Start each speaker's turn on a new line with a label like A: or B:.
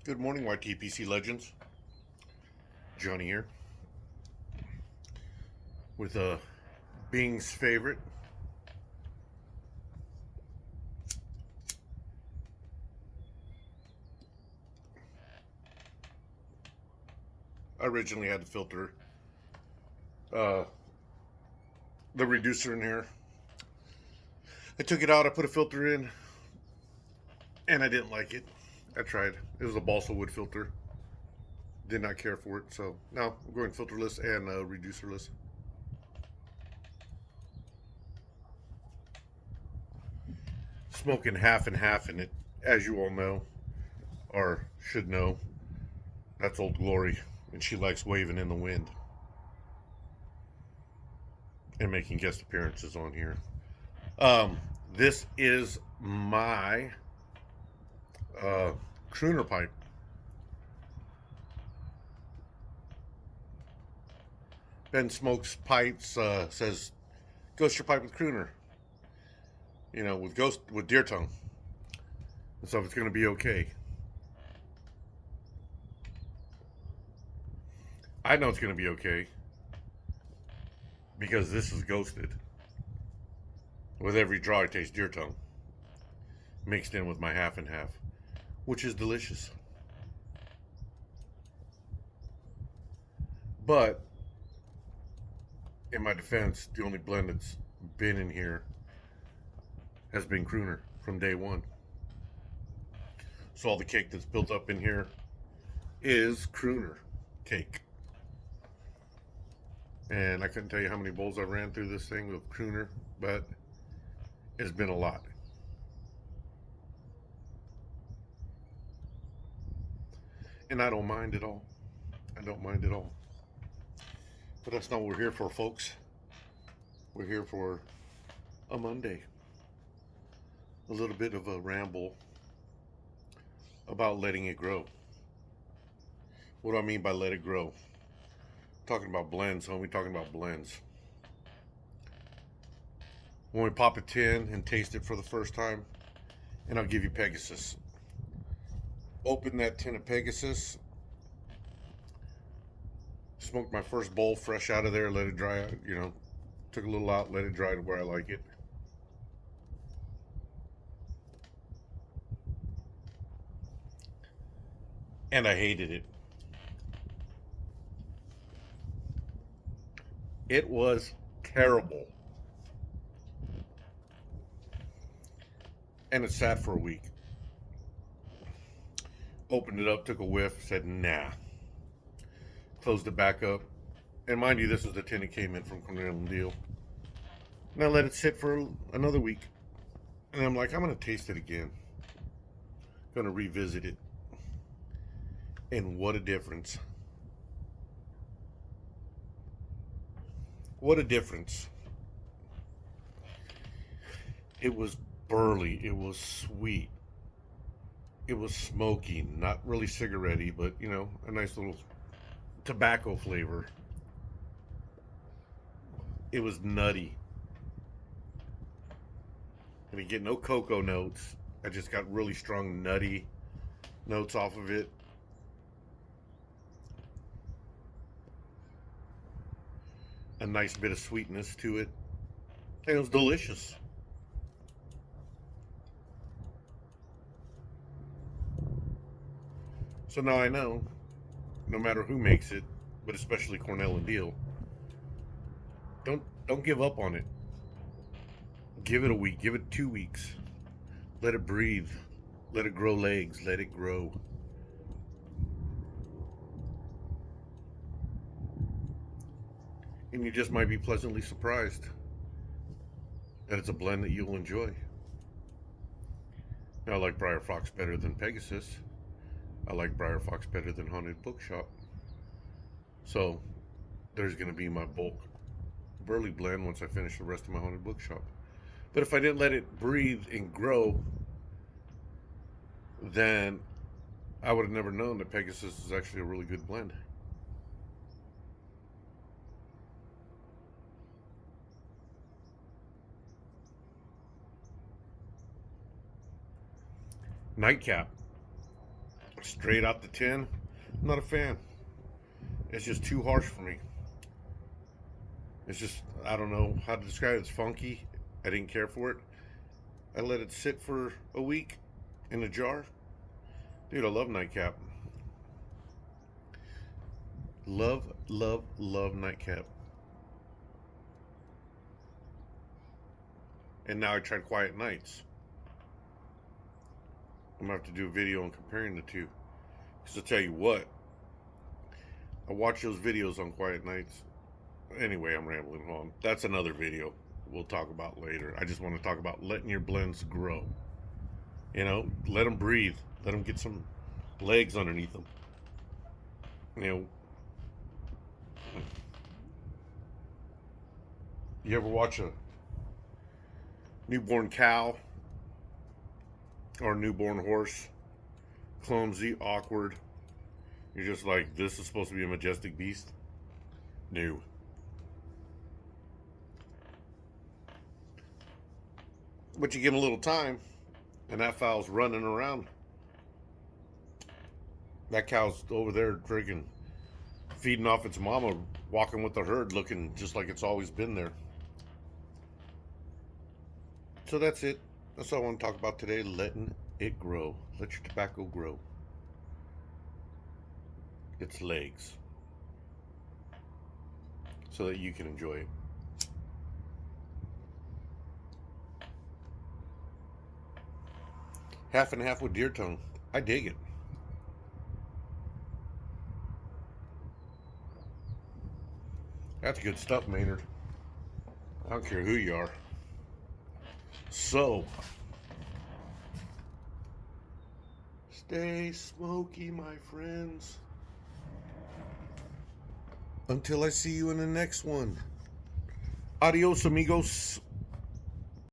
A: Good morning, YTPC Legends. Johnny here with Bing's favorite. I originally had to filter uh, the reducer in here. I took it out, I put a filter in, and I didn't like it. I tried. It was a balsa wood filter. Did not care for it, so now I'm going filterless and reducerless. Smoking half and half in it, as you all know, or should know. That's Old Glory, and she likes waving in the wind and making guest appearances on here. Um, this is my uh, crooner pipe. Ben Smokes Pipes says, "Ghost your pipe with crooner." You know, with deer tongue, and so it's going to be okay. I know it's going to be okay because this is ghosted. With every draw, I taste deer tongue mixed in with my half and half, which is delicious. But in my defense, the only blend that's been in here has been crooner from day one. So all the cake that's built up in here is crooner cake. And I couldn't tell you how many bowls I ran through this thing with crooner, but it's been a lot. And I don't mind at all. I don't mind at all. But that's not what we're here for, folks. We're here for a Monday. A little bit of a ramble about letting it grow. What do I mean by let it grow? Talking about blends, homie, talking about blends. When we pop a tin and taste it for the first time, and I'll give you Pegasus. Open that tin of Pegasus, smoked my first bowl fresh out of there, let it dry out, took a little out, let it dry to where I like it. And I hated it. It was terrible. And it sat for a week. Opened it up, took a whiff, said nah. Closed it back up. And mind you, this is the tin it came in from Cornell and Deal. And I let it sit for another week. And I'm like, I'm going to taste it again. Going to revisit it. And what a difference. What a difference. It was burly. It was sweet. It was smoky. Not really cigarette-y, but, a nice little tobacco flavor. It was nutty. I didn't get no cocoa notes. I just got really strong nutty notes off of it. A nice bit of sweetness to it. And it was delicious. So now I know, no matter who makes it, but especially Cornell and Deal, don't give up on it. Give it a week, give it 2 weeks. Let it breathe. Let it grow legs. Let it grow. And you just might be pleasantly surprised that it's a blend that you'll enjoy. Now, I like Briar Fox better than Pegasus. I like Briar Fox better than Haunted Bookshop. So, there's going to be my bulk burley blend once I finish the rest of my Haunted Bookshop. But if I didn't let it breathe and grow, then I would have never known that Pegasus is actually a really good blend. Nightcap. straight out the tin, I'm not a fan. It's just too harsh for me. It's just, I don't know how to describe it. It's funky. I didn't care for it. I let it sit for a week in a jar. Dude, I love Nightcap. Love, love, love Nightcap. And now I tried Quiet Nights. I'm going to have to do a video on comparing the two. Because I'll tell you what, I watch those videos on Quiet Nights. Anyway, I'm rambling on. That's another video we'll talk about later. I just want to talk about letting your blends grow. You know, let them breathe. Let them get some legs underneath them. You know, you ever watch a newborn cow or a newborn horse? Clumsy, awkward. You're just like, this is supposed to be a majestic beast? No. But you give him a little time, and that fowl's running around. That cow's over there freaking feeding off its mama, walking with the herd, looking just like it's always been there. So that's it. That's all I want to talk about today. Letting it grow. Let your tobacco grow. Its legs. So that you can enjoy it. Half and half with deer tongue. I dig it. That's good stuff, Maynard. I don't care who you are. So, stay smoky, my friends. Until I see you in the next one. Adios, amigos.